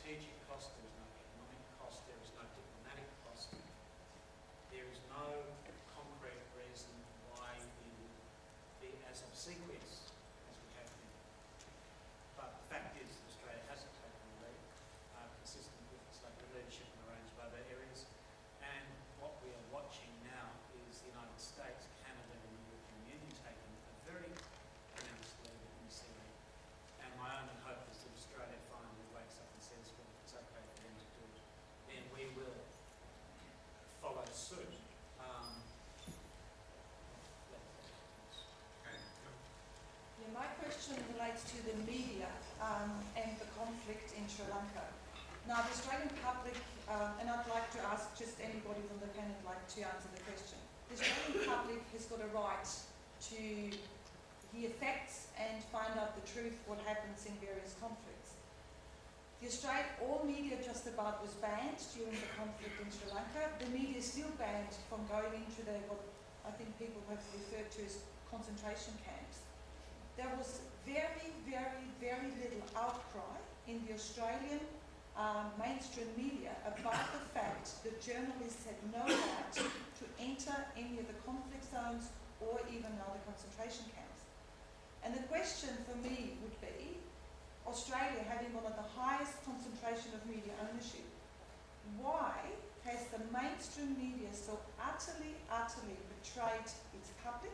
strategic cost, there is no economic cost, there is no diplomatic cost. There is no concrete reason why we would be as obsequious as we have been. But the fact is that Australia hasn't taken the lead, consistent with its lack of leadership in a range of other areas. And what we are watching now is the United States, Canada and the European Union taking a very pronounced lead in this area. And my only hope is that Australia finally wakes up and says, well, it's okay for them to do it. Then we will follow suit. Yeah, my question relates to the media and the conflict in Sri Lanka. Now, the Australian public, and I'd like to ask just anybody from the panel like to answer the question. The Australian public has got a right to hear facts and find out the truth, what happens in various conflicts. All media just about was banned during the conflict in Sri Lanka. The media is still banned from going into what I think people have referred to as concentration camps. There was very, very, very little outcry in the Australian mainstream media about the fact that journalists had no right to enter any of the conflict zones or even now the concentration camps. And the question for me would be, Australia having one of the highest concentration of media ownership, why has the mainstream media so utterly betrayed its public,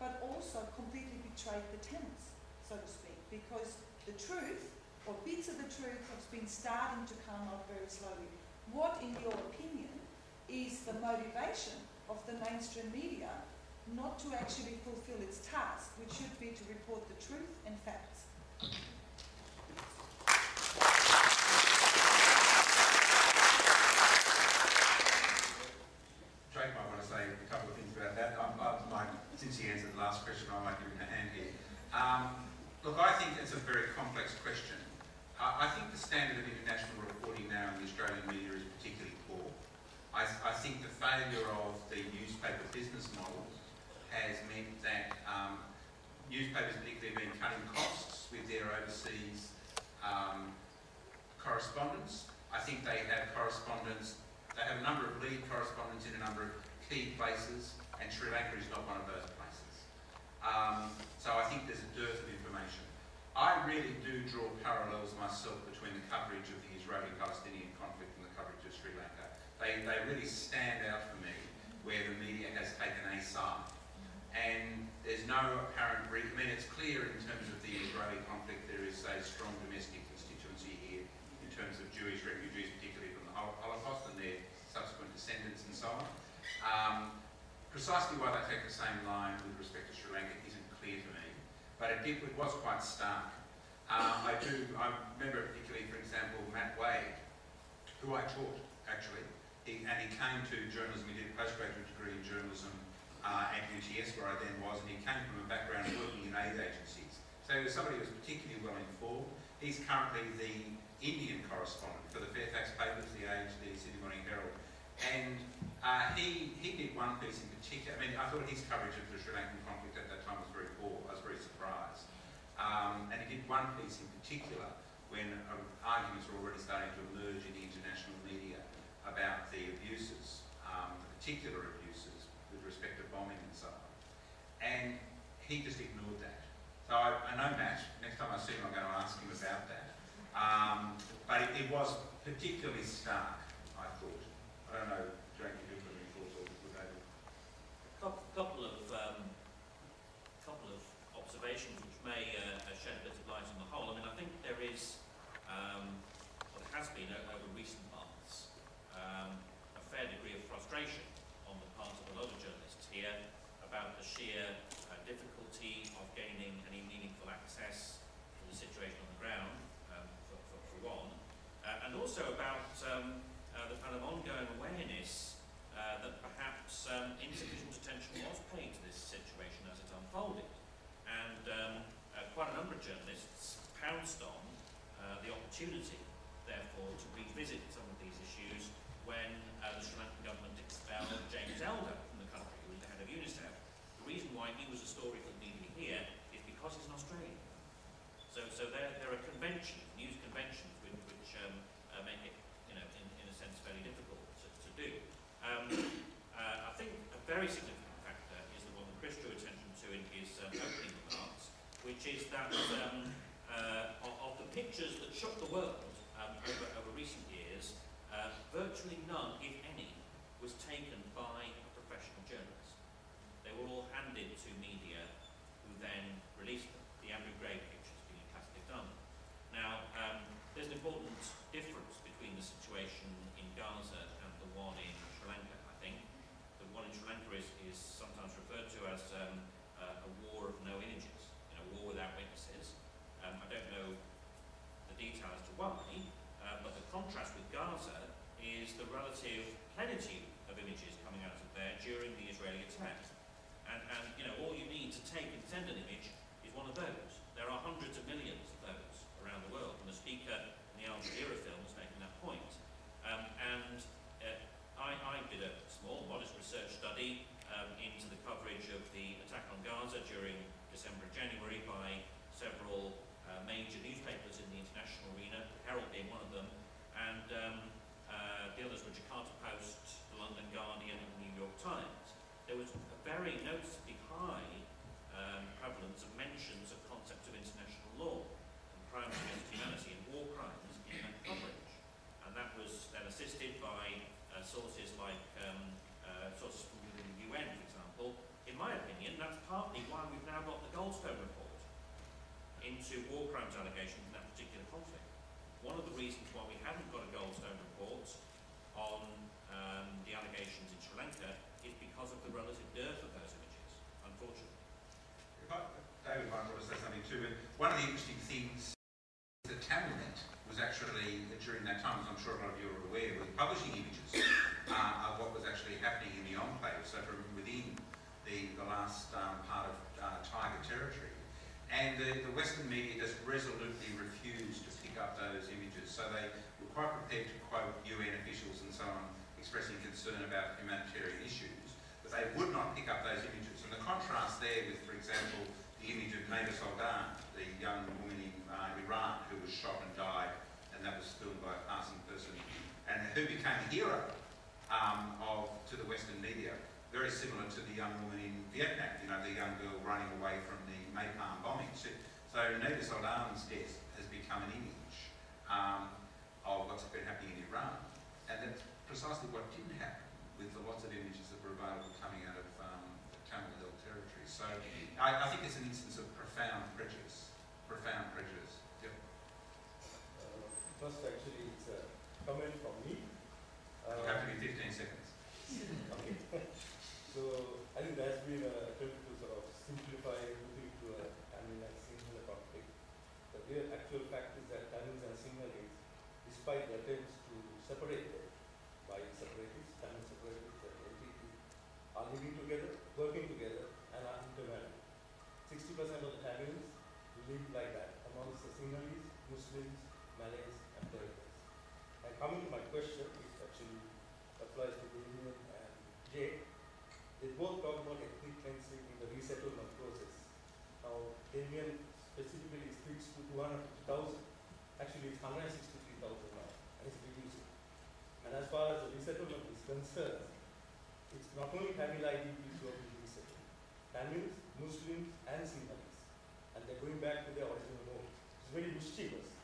but also completely betrayed the tenants, so to speak? Because the truth, or bits of the truth, has been starting to come out very slowly. What, in your opinion, is the motivation of the mainstream media not to actually fulfill its task, which should be to report the truth and facts? Jake might want to say a couple of things about that. Since he answered the last question, I might give him a hand here. Look, I think it's a very complex question. I think the standard of international reporting now in the Australian media is particularly poor. I think the failure of the newspaper business model has meant that newspapers particularly have been cutting costs with their overseas correspondence. I think they have correspondence, they have a number of lead correspondents in a number of key places, and Sri Lanka is not one of those places. So I think there's a dearth of information. I really do draw parallels myself between the coverage of the Israeli-Palestinian conflict and the coverage of Sri Lanka. They really stand out for me where the media has taken a side. And there's no apparent reason. I mean, it's clear in terms of the Israeli conflict there is a strong domestic constituency here in terms of Jewish refugees, particularly from the Holocaust and their subsequent descendants and so on. Precisely why they take the same line with respect to Sri Lanka isn't clear to me, but it was quite stark. I remember particularly, for example, Matt Wade, who I taught actually, and he came to journalism. He did a postgraduate degree in journalism at UTS, where I then was, and he came from a background of working in aid agencies. So he was somebody who was particularly well informed. He's currently the Indian correspondent for the Fairfax papers, The Age, the Sydney Morning Herald. And he did one piece in particular. I mean, I thought his coverage of the Sri Lankan conflict at that time was very poor. I was very surprised. And he did one piece in particular when arguments were already starting to emerge in the international media about the abuses, the particular abuses with respect to bombing and so on. And he just ignored that. So I know Matt, next time I see him I'm going to ask him about that. But it was particularly stark, I thought. I don't know, Jake, if you've got any thoughts or David? Couple of observations which may shed a bit of light on the whole. I mean, I think there is, or there has been over recent months, a fair degree of frustration on the part of a lot of journalists here about the sheer difficulty of gaining any meaningful access to the situation on the ground, for one, and also about the kind of ongoing awareness that perhaps insufficient attention was paid to this situation as it unfolded. And quite a number of journalists pounced on the opportunity, therefore, to revisit some of these issues when the Sri Lankan government expelled James Elder from the country, who was the head of UNICEF. The reason why he was a story for the media here is because he's an Australian. So there are conventions, news conventions, which very significant factor is the one that Chris drew attention to in his opening remarks, which is that of the pictures that shook the world over recent years, virtually none, if any, was taken by a professional journalist. They were all handed to media who then released them, the Abu Ghraib pictures being a classic example. Now, there's an important difference between the situation in Gaza and the one in Sri Lanka, I think. The one in Sri Lanka is sometimes referred to as a war of no images, a war without witnesses. I don't know the detail as to why, but the contrast with Gaza is the relative plenitude of images coming out of there during the Israeli attacks. And all you need to take and send an image is one of those. There are hundreds of millions of those around the world, and the speaker in the Al Jazeera film was making that point. I did a small, modest research study into the coverage of the attack on Gaza during December and January by several major newspapers in the international arena, the Herald being one of them, and the others were Jakarta Post, the London Guardian, and the New York Times. There was a very noticeably high prevalence of mentions of concepts of international law and crimes against humanity and war crimes in that coverage. And that was then assisted by sources like sources from within the UN, for example. In my opinion, that's partly why we've now got the Goldstone report into war crimes allegations in that particular conflict. One of the reasons why we haven't got a Goldstone report on the allegations in Sri Lanka is because of the relative dearth of those images, unfortunately. David might want to say something too, but one of the interesting things that Tamilnet was actually, during that time, as I'm sure a lot of you are aware, was publishing images of what was actually happening in the enclave, so from within the last part of Tiger territory. And the Western media just resolutely refused to pick up those images, so they were quite prepared to quote UN officials and so on, expressing concern about humanitarian issues, but they would not pick up those images. And the contrast there with, for example, the image of Neda Soldan, the young woman in Iran who was shot and died, and that was filmed by a passing person, and who became a hero to the Western media, very similar to the young woman in Vietnam, the young girl running away from the Napalm bombings. So Neda Soldan's death has become an image of what's been happening in Iran, and that's precisely what didn't happen with the lots of images that were available coming out of Tamil Nadu territory. So I think it's an instance of profound prejudice. Profound prejudice. Yep. First, actually, it's a comment from me. It'll have to be 15 seconds. Okay. So I think there's been an attempt to sort of simplify moving to a Tamil and Sinhala conflict. The real actual fact is that Tamils and Sinhalese, despite the attempts to separate them by separatists, Tamil separatists and LTT, are living together, working together, and are intermarried. 60% of the Tamils live like that amongst the Sinhalese, Muslims, Malays, and Telugus. And coming to my question, which actually applies to Damien and Jay, they both talk about ethnic cleansing in the resettlement process. Now, Damien specifically speaks to 250,000. Actually, it's 163,000 now, and it's reducing. And as far as the resettlement is concerned, it's not only Tamil IDPs who are being resettled, Tamils, Muslims, and Sinhalese. And they're going back to their original home. It's very mischievous.